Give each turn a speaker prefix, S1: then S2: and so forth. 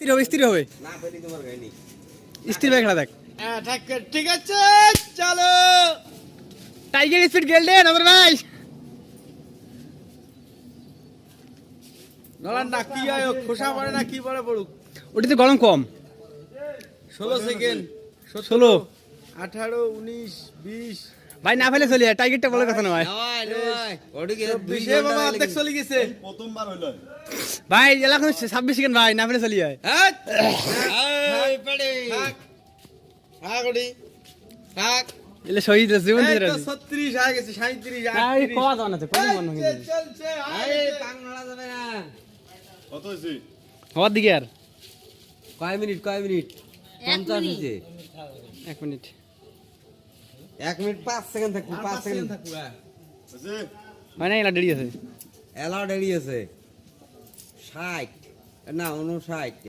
S1: স্থির হবে
S2: না পেলি তোমার গাইনি
S1: স্থির ভাবে খেলা দেখ
S3: ঠিক আছে চলো
S1: টাইগার স্পিড গেল দে নজর ভাই
S3: নলান না কি হয় খোসা পড়ে না কি পড়ে পড়ুক
S1: ওটাতে গরম কম
S3: 16 সেকেন্ড
S1: 16
S3: 18 19 20
S1: ভাই না ফেলে চলে যায় টাইগারটা বলার কথা না ভাই
S2: নয় নয় ওদিকে
S3: 20 এ বাবা অর্ধেক চলে গেছে
S4: প্রথমবার হইলো
S1: ভাই এখন 26 সেকেন্ড ভাই না ফেলে চলে যায়
S3: হ্যাঁ
S2: এই পড়ে
S3: থাক আগড়ি থাক
S1: এলে শহীদ জীবন
S3: এই
S1: দিয়ে
S3: তো 36 হয়ে গেছে 37
S1: ভাই খাওয়া দাওয়া আছে কোন মন হয়ে
S3: চলছে
S2: আরে পাংলা যাবে না
S4: কত হইছে
S1: হওয়ার দিকে আর
S2: কয় মিনিট 50 হইছে
S1: 1 মিনিট
S2: 1 মিনিট 5 সেকেন্ড থাকবে 5 সেকেন্ড
S3: থাকবো
S4: হইছে
S1: মানে এলা দেরি আছে
S2: এলাও দেরি আছে 60 না 59